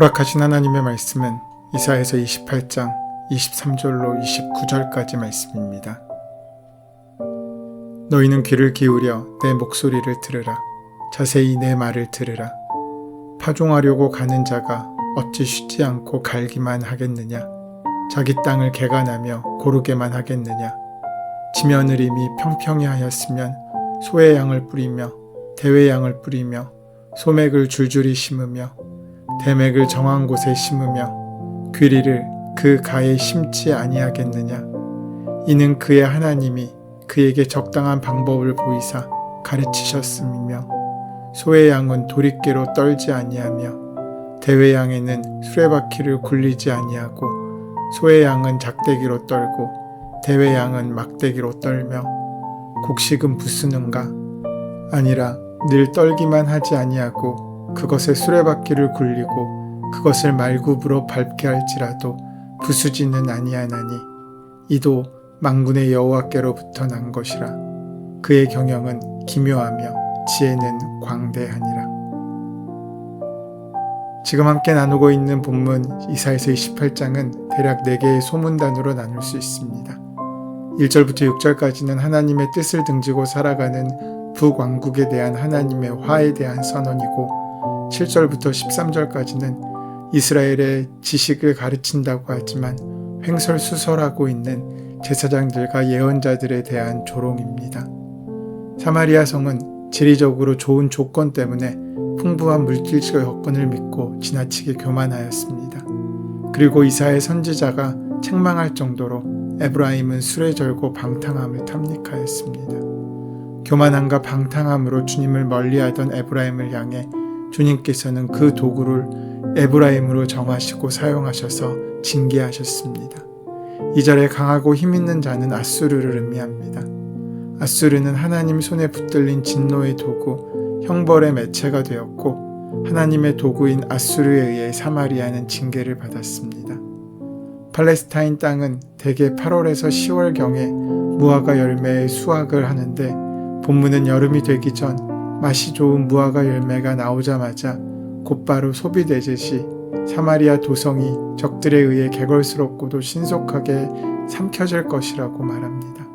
허락하신 하나님의 말씀은 이사야서 28장 23절로 29절까지 말씀입니다. 너희는 귀를 기울여 내 목소리를 들으라. 자세히 내 말을 들으라. 파종하려고 가는 자가 어찌 쉬지 않고 갈기만 하겠느냐. 자기 땅을 개간하며 고르게만 하겠느냐. 지면을 이미 평평히 하였으면 소의 양을 뿌리며 대회 양을 뿌리며 소맥을 줄줄이 심으며 대맥을 정한 곳에 심으며 귀리를 그 가에 심지 아니하겠느냐. 이는 그의 하나님이 그에게 적당한 방법을 보이사 가르치셨음이며 소의 양은 도릿개로 떨지 아니하며 대회 양에는 수레바퀴를 굴리지 아니하고 소의 양은 작대기로 떨고 대회 양은 막대기로 떨며 곡식은 부수는가? 아니라 늘 떨기만 하지 아니하고 그것에 수레바퀴를 굴리고 그것을 말굽으로 밟게 할지라도 부수지는 아니하나니 이도 만군의 여호와께로부터 난 것이라. 그의 경영은 기묘하며 지혜는 광대하니라. 지금 함께 나누고 있는 본문 이사야서 28장은 대략 4개의 소문단으로 나눌 수 있습니다. 1절부터 6절까지는 하나님의 뜻을 등지고 살아가는 북왕국에 대한 하나님의 화에 대한 선언이고 7절부터 13절까지는 이스라엘의 지식을 가르친다고 하지만 횡설수설하고 있는 제사장들과 예언자들에 대한 조롱입니다. 사마리아 성은 지리적으로 좋은 조건 때문에 풍부한 물질적 여건을 믿고 지나치게 교만하였습니다. 그리고 이사야 선지자가 책망할 정도로 에브라임은 술에 절고 방탕함을 탐닉하였습니다. 교만함과 방탕함으로 주님을 멀리하던 에브라임을 향해 주님께서는 그 도구를 에브라임으로 정하시고 사용하셔서 징계하셨습니다. 2절에 강하고 힘있는 자는 아수르를 의미합니다. 아수르는 하나님 손에 붙들린 진노의 도구, 형벌의 매체가 되었고 하나님의 도구인 아수르에 의해 사마리아는 징계를 받았습니다. 팔레스타인 땅은 대개 8월에서 10월경에 무화과 열매의 수확을 하는데 본문은 여름이 되기 전 맛이 좋은 무화과 열매가 나오자마자 곧바로 소비되듯이 사마리아 도성이 적들에 의해 개걸스럽고도 신속하게 삼켜질 것이라고 말합니다.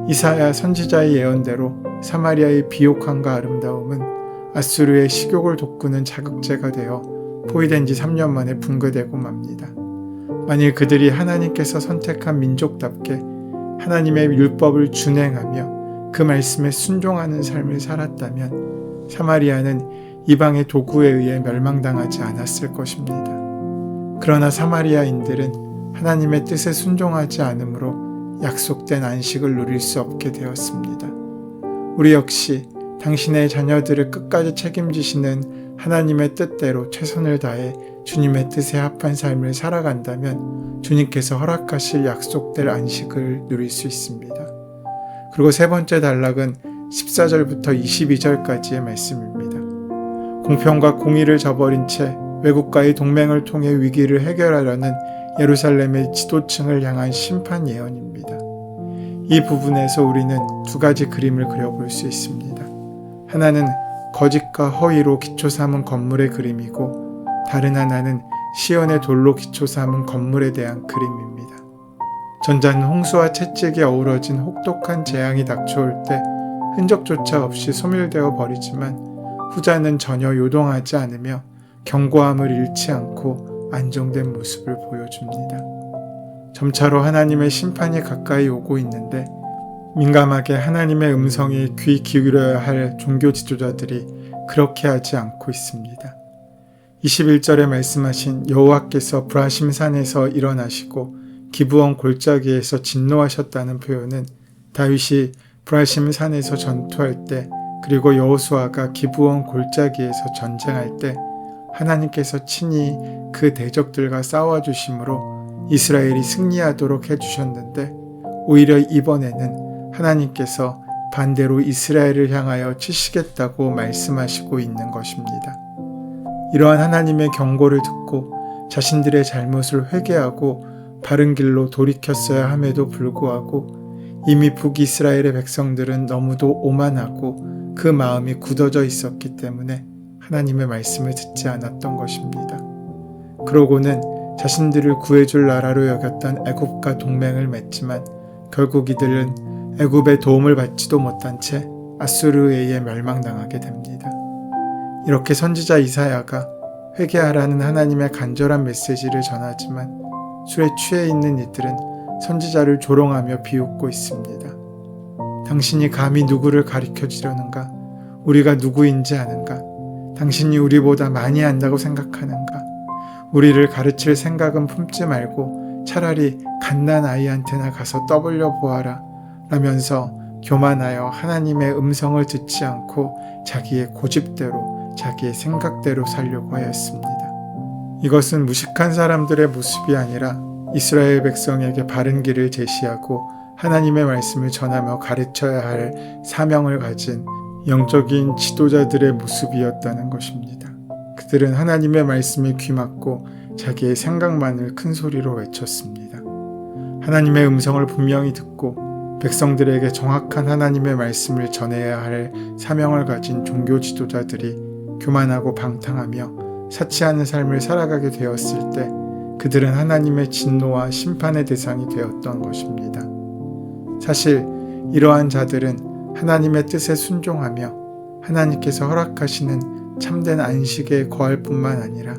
이사야 선지자의 예언대로 사마리아의 비옥함과 아름다움은 아수르의 식욕을 돋구는 자극제가 되어 포위된 지 3년 만에 붕괴되고 맙니다. 만일 그들이 하나님께서 선택한 민족답게 하나님의 율법을 준행하며 그 말씀에 순종하는 삶을 살았다면 사마리아는 이방의 도구에 의해 멸망당하지 않았을 것입니다. 그러나 사마리아인들은 하나님의 뜻에 순종하지 않으므로 약속된 안식을 누릴 수 없게 되었습니다. 우리 역시 당신의 자녀들을 끝까지 책임지시는 하나님의 뜻대로 최선을 다해 주님의 뜻에 합한 삶을 살아간다면 주님께서 허락하실 약속될 안식을 누릴 수 있습니다. 그리고 세 번째 단락은 14절부터 22절까지의 말씀입니다. 공평과 공의를 저버린 채 외국과의 동맹을 통해 위기를 해결하려는 예루살렘의 지도층을 향한 심판 예언입니다. 이 부분에서 우리는 두 가지 그림을 그려볼 수 있습니다. 하나는 거짓과 허위로 기초 삼은 건물의 그림이고 다른 하나는 시온의 돌로 기초 삼은 건물에 대한 그림입니다. 전자는 홍수와 채찍이 어우러진 혹독한 재앙이 닥쳐올 때 흔적조차 없이 소멸되어 버리지만 후자는 전혀 요동하지 않으며 견고함을 잃지 않고 안정된 모습을 보여줍니다. 점차로 하나님의 심판이 가까이 오고 있는데 민감하게 하나님의 음성에 귀 기울여야 할 종교 지도자들이 그렇게 하지 않고 있습니다. 21절에 말씀하신 여호와께서 브라심 산에서 일어나시고 기브온 골짜기에서 진노하셨다는 표현은 다윗이 브라심 산에서 전투할 때 그리고 여호수아가 기브온 골짜기에서 전쟁할 때 하나님께서 친히 그 대적들과 싸워주심으로 이스라엘이 승리하도록 해주셨는데 오히려 이번에는 하나님께서 반대로 이스라엘을 향하여 치시겠다고 말씀하시고 있는 것입니다. 이러한 하나님의 경고를 듣고 자신들의 잘못을 회개하고 바른 길로 돌이켰어야 함에도 불구하고 이미 북이스라엘의 백성들은 너무도 오만하고 그 마음이 굳어져 있었기 때문에 하나님의 말씀을 듣지 않았던 것입니다. 그러고는 자신들을 구해줄 나라로 여겼던 애굽과 동맹을 맺지만 결국 이들은 애굽의 도움을 받지도 못한 채 아수르에 의해 멸망당하게 됩니다. 이렇게 선지자 이사야가 회개하라는 하나님의 간절한 메시지를 전하지만 술에 취해 있는 이들은 선지자를 조롱하며 비웃고 있습니다. 당신이 감히 누구를 가리켜 주려는가? 우리가 누구인지 아는가? 당신이 우리보다 많이 안다고 생각하는가? 우리를 가르칠 생각은 품지 말고 차라리 갓난 아이한테나 가서 떠벌려 보아라 라면서 교만하여 하나님의 음성을 듣지 않고 자기의 고집대로 자기의 생각대로 살려고 하였습니다. 이것은 무식한 사람들의 모습이 아니라 이스라엘 백성에게 바른 길을 제시하고 하나님의 말씀을 전하며 가르쳐야 할 사명을 가진 영적인 지도자들의 모습이었다는 것입니다. 그들은 하나님의 말씀에 귀맞고 자기의 생각만을 큰 소리로 외쳤습니다. 하나님의 음성을 분명히 듣고 백성들에게 정확한 하나님의 말씀을 전해야 할 사명을 가진 종교 지도자들이 교만하고 방탕하며 사치하는 삶을 살아가게 되었을 때 그들은 하나님의 진노와 심판의 대상이 되었던 것입니다. 사실 이러한 자들은 하나님의 뜻에 순종하며 하나님께서 허락하시는 참된 안식에 거할 뿐만 아니라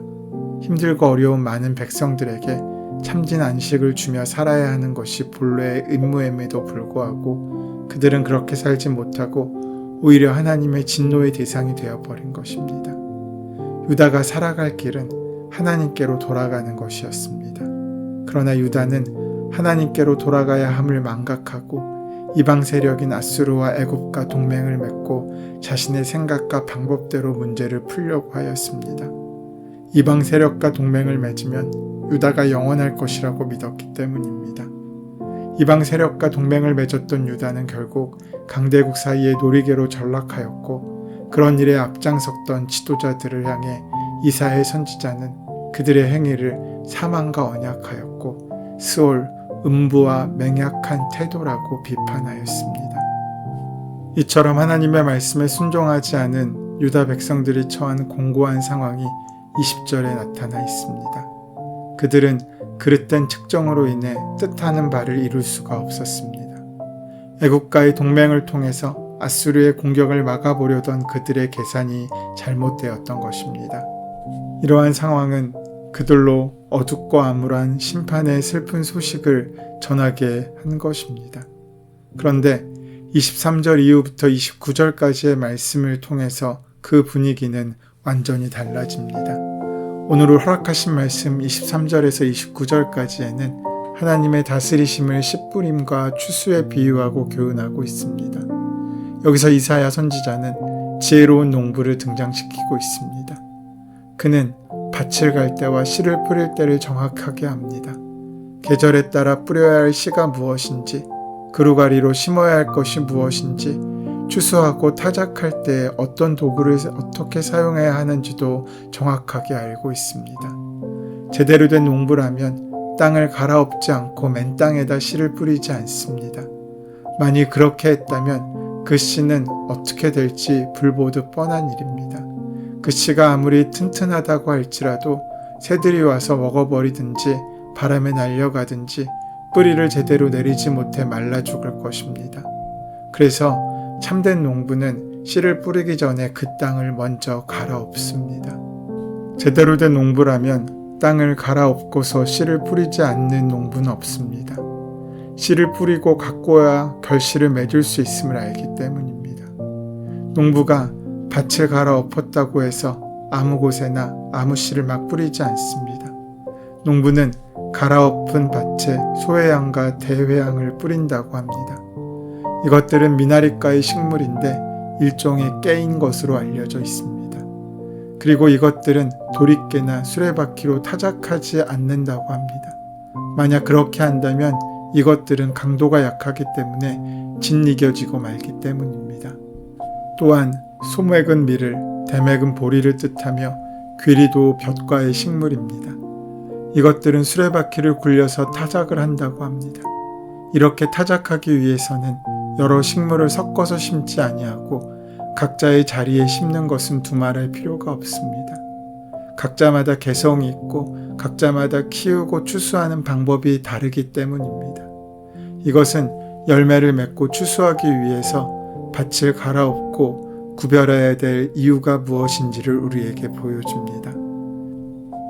힘들고 어려운 많은 백성들에게 참진 안식을 주며 살아야 하는 것이 본래의 의무임에도 불구하고 그들은 그렇게 살지 못하고 오히려 하나님의 진노의 대상이 되어버린 것입니다. 유다가 살아갈 길은 하나님께로 돌아가는 것이었습니다. 그러나 유다는 하나님께로 돌아가야 함을 망각하고 이방 세력인 아수르와 애굽과 동맹을 맺고 자신의 생각과 방법대로 문제를 풀려고 하였습니다. 이방 세력과 동맹을 맺으면 유다가 영원할 것이라고 믿었기 때문입니다. 이방 세력과 동맹을 맺었던 유다는 결국 강대국 사이의 놀이개로 전락하였고 그런 일에 앞장섰던 지도자들을 향해 이사야 선지자는 그들의 행위를 사망과 언약하였고 스올, 음부와 맹약한 태도라고 비판하였습니다. 이처럼 하나님의 말씀에 순종하지 않은 유다 백성들이 처한 공고한 상황이 20절에 나타나 있습니다. 그들은 그릇된 측정으로 인해 뜻하는 바를 이룰 수가 없었습니다. 애국과의 동맹을 통해서 아수르의 공격을 막아보려던 그들의 계산이 잘못되었던 것입니다. 이러한 상황은 그들로 어둡고 암울한 심판의 슬픈 소식을 전하게 한 것입니다. 그런데 23절 이후부터 29절까지의 말씀을 통해서 그 분위기는 완전히 달라집니다. 오늘 허락하신 말씀 23절에서 29절까지에는 하나님의 다스리심을 씨뿌림과 추수에 비유하고 교훈하고 있습니다. 여기서 이사야 선지자는 지혜로운 농부를 등장시키고 있습니다. 그는 밭을 갈 때와 씨를 뿌릴 때를 정확하게 압니다. 계절에 따라 뿌려야 할 씨가 무엇인지, 그루가리로 심어야 할 것이 무엇인지, 추수하고 타작할 때 어떤 도구를 어떻게 사용해야 하는지도 정확하게 알고 있습니다. 제대로 된 농부라면 땅을 갈아엎지 않고 맨 땅에다 씨를 뿌리지 않습니다. 만일 그렇게 했다면 그 씨는 어떻게 될지 불보듯 뻔한 일입니다. 그 씨가 아무리 튼튼하다고 할지라도 새들이 와서 먹어버리든지 바람에 날려가든지 뿌리를 제대로 내리지 못해 말라 죽을 것입니다. 그래서 참된 농부는 씨를 뿌리기 전에 그 땅을 먼저 갈아엎습니다. 제대로 된 농부라면 땅을 갈아엎고서 씨를 뿌리지 않는 농부는 없습니다. 씨를 뿌리고 가꿔야 결실을 맺을 수 있음을 알기 때문입니다. 농부가 밭을 갈아엎었다고 해서 아무 곳에나 아무 씨를 막 뿌리지 않습니다. 농부는 갈아엎은 밭에 소회양과 대회양을 뿌린다고 합니다. 이것들은 미나리과의 식물인데 일종의 깨인 것으로 알려져 있습니다. 그리고 이것들은 도리깨나 수레바퀴로 타작하지 않는다고 합니다. 만약 그렇게 한다면 이것들은 강도가 약하기 때문에 짓이겨지고 말기 때문입니다. 또한 소맥은 밀을, 대맥은 보리를 뜻하며 귀리도 볕과의 식물입니다. 이것들은 수레바퀴를 굴려서 타작을 한다고 합니다. 이렇게 타작하기 위해서는 여러 식물을 섞어서 심지 아니하고 각자의 자리에 심는 것은 두말할 필요가 없습니다. 각자마다 개성이 있고 각자마다 키우고 추수하는 방법이 다르기 때문입니다. 이것은 열매를 맺고 추수하기 위해서 밭을 갈아엎고 구별해야 될 이유가 무엇인지를 우리에게 보여줍니다.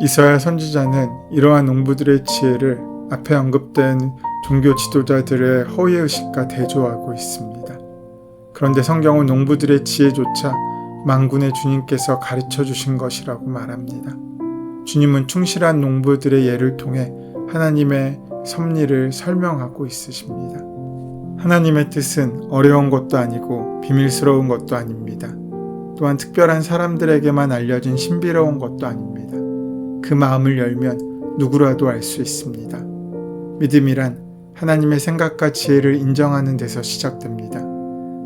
이사야 선지자는 이러한 농부들의 지혜를 앞에 언급된 종교 지도자들의 허위의식과 대조하고 있습니다. 그런데 성경은 농부들의 지혜조차 만군의 주님께서 가르쳐 주신 것이라고 말합니다. 주님은 충실한 농부들의 예를 통해 하나님의 섭리를 설명하고 있으십니다. 하나님의 뜻은 어려운 것도 아니고 비밀스러운 것도 아닙니다. 또한 특별한 사람들에게만 알려진 신비로운 것도 아닙니다. 그 마음을 열면 누구라도 알 수 있습니다. 믿음이란 하나님의 생각과 지혜를 인정하는 데서 시작됩니다.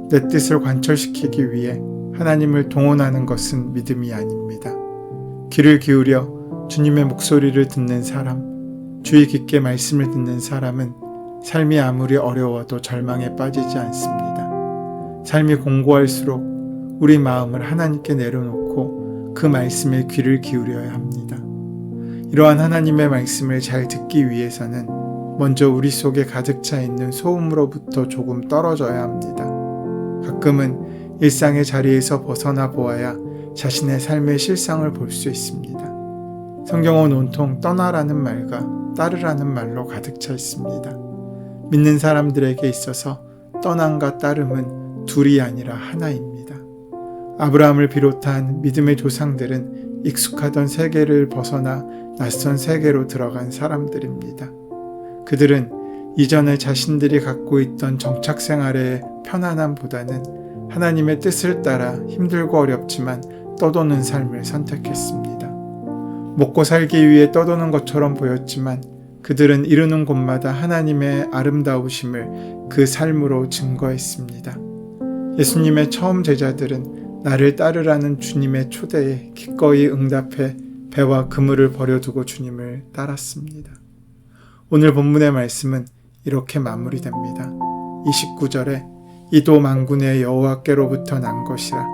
내 뜻을 관철시키기 위해 하나님을 동원하는 것은 믿음이 아닙니다. 귀를 기울여 주님의 목소리를 듣는 사람, 주의 깊게 말씀을 듣는 사람은 삶이 아무리 어려워도 절망에 빠지지 않습니다. 삶이 공고할수록 우리 마음을 하나님께 내려놓고 그 말씀에 귀를 기울여야 합니다. 이러한 하나님의 말씀을 잘 듣기 위해서는 먼저 우리 속에 가득 차 있는 소음으로부터 조금 떨어져야 합니다. 가끔은 일상의 자리에서 벗어나 보아야 자신의 삶의 실상을 볼 수 있습니다. 성경은 온통 떠나라는 말과 따르라는 말로 가득 차 있습니다. 믿는 사람들에게 있어서 떠남과 따름은 둘이 아니라 하나입니다. 아브라함을 비롯한 믿음의 조상들은 익숙하던 세계를 벗어나 낯선 세계로 들어간 사람들입니다. 그들은 이전에 자신들이 갖고 있던 정착 생활의 편안함보다는 하나님의 뜻을 따라 힘들고 어렵지만 떠도는 삶을 선택했습니다. 먹고 살기 위해 떠도는 것처럼 보였지만 그들은 이르는 곳마다 하나님의 아름다우심을 그 삶으로 증거했습니다. 예수님의 처음 제자들은 나를 따르라는 주님의 초대에 기꺼이 응답해 배와 그물을 버려두고 주님을 따랐습니다. 오늘 본문의 말씀은 이렇게 마무리됩니다. 29절에 이도 만군의 여호와께로부터 난 것이라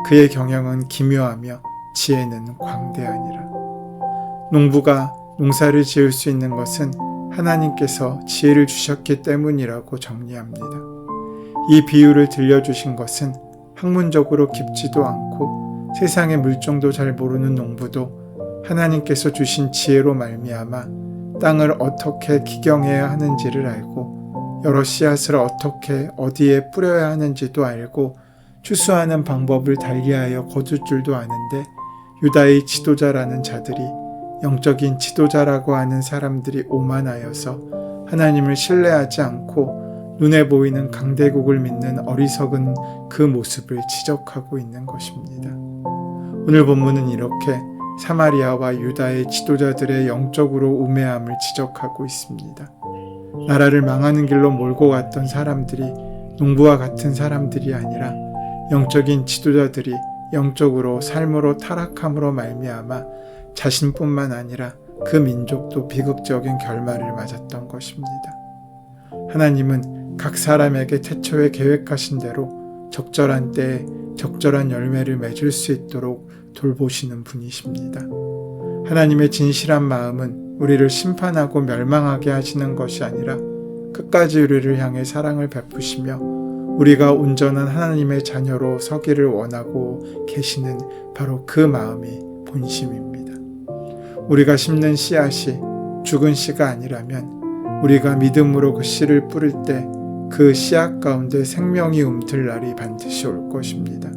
그의 경영은 기묘하며 지혜는 광대하니라. 농부가 농사를 지을 수 있는 것은 하나님께서 지혜를 주셨기 때문이라고 정리합니다. 이 비유를 들려주신 것은 학문적으로 깊지도 않고 세상의 물정도 잘 모르는 농부도 하나님께서 주신 지혜로 말미암아 땅을 어떻게 기경해야 하는지를 알고 여러 씨앗을 어떻게 어디에 뿌려야 하는지도 알고 추수하는 방법을 달리하여 거둘 줄도 아는데 유다의 지도자라는 자들이 영적인 지도자라고 하는 사람들이 오만하여서 하나님을 신뢰하지 않고 눈에 보이는 강대국을 믿는 어리석은 그 모습을 지적하고 있는 것입니다. 오늘 본문은 이렇게 사마리아와 유다의 지도자들의 영적으로 우매함을 지적하고 있습니다. 나라를 망하는 길로 몰고 갔던 사람들이 농부와 같은 사람들이 아니라 영적인 지도자들이 영적으로 삶으로 타락함으로 말미암아 자신뿐만 아니라 그 민족도 비극적인 결말을 맞았던 것입니다. 하나님은 각 사람에게 태초에 계획하신 대로 적절한 때에 적절한 열매를 맺을 수 있도록 돌보시는 분이십니다. 하나님의 진실한 마음은 우리를 심판하고 멸망하게 하시는 것이 아니라 끝까지 우리를 향해 사랑을 베푸시며 우리가 온전한 하나님의 자녀로 서기를 원하고 계시는 바로 그 마음이 본심입니다. 우리가 심는 씨앗이 죽은 씨가 아니라면 우리가 믿음으로 그 씨를 뿌릴 때 그 씨앗 가운데 생명이 움틀 날이 반드시 올 것입니다.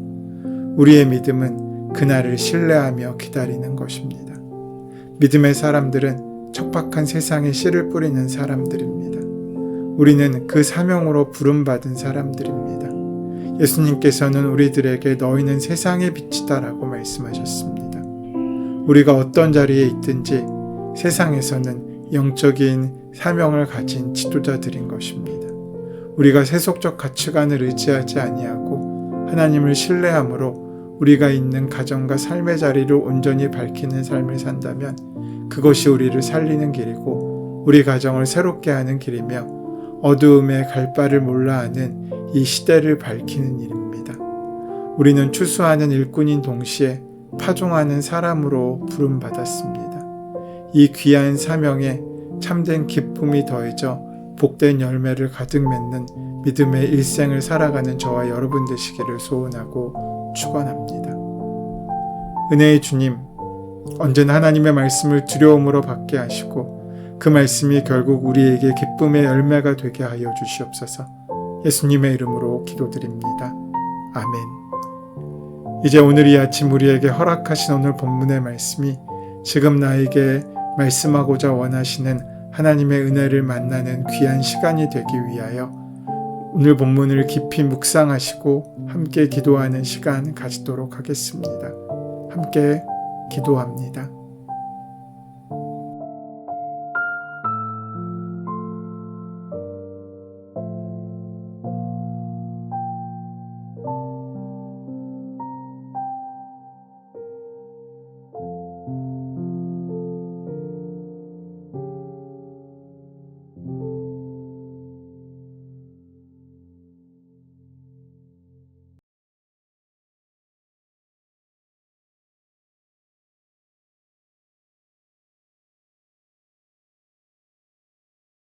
우리의 믿음은 그날을 신뢰하며 기다리는 것입니다. 믿음의 사람들은 척박한 세상에 씨를 뿌리는 사람들입니다. 우리는 그 사명으로 부름받은 사람들입니다. 예수님께서는 우리들에게 너희는 세상의 빛이다라고 말씀하셨습니다. 우리가 어떤 자리에 있든지 세상에서는 영적인 사명을 가진 지도자들인 것입니다. 우리가 세속적 가치관을 의지하지 아니하고 하나님을 신뢰함으로 우리가 있는 가정과 삶의 자리를 온전히 밝히는 삶을 산다면 그것이 우리를 살리는 길이고 우리 가정을 새롭게 하는 길이며 어두움에 갈 바를 몰라 하는 이 시대를 밝히는 일입니다. 우리는 추수하는 일꾼인 동시에 파종하는 사람으로 부름받았습니다. 이 귀한 사명에 참된 기쁨이 더해져 복된 열매를 가득 맺는 믿음의 일생을 살아가는 저와 여러분 되시기를 소원하고 축원합니다. 은혜의 주님, 언제나 하나님의 말씀을 두려움으로 받게 하시고 그 말씀이 결국 우리에게 기쁨의 열매가 되게 하여 주시옵소서. 예수님의 이름으로 기도드립니다. 아멘. 이제 오늘 이 아침 우리에게 허락하신 오늘 본문의 말씀이 지금 나에게 말씀하고자 원하시는 하나님의 은혜를 만나는 귀한 시간이 되기 위하여 오늘 본문을 깊이 묵상하시고 함께 기도하는 시간 가지도록 하겠습니다. 함께 기도합니다.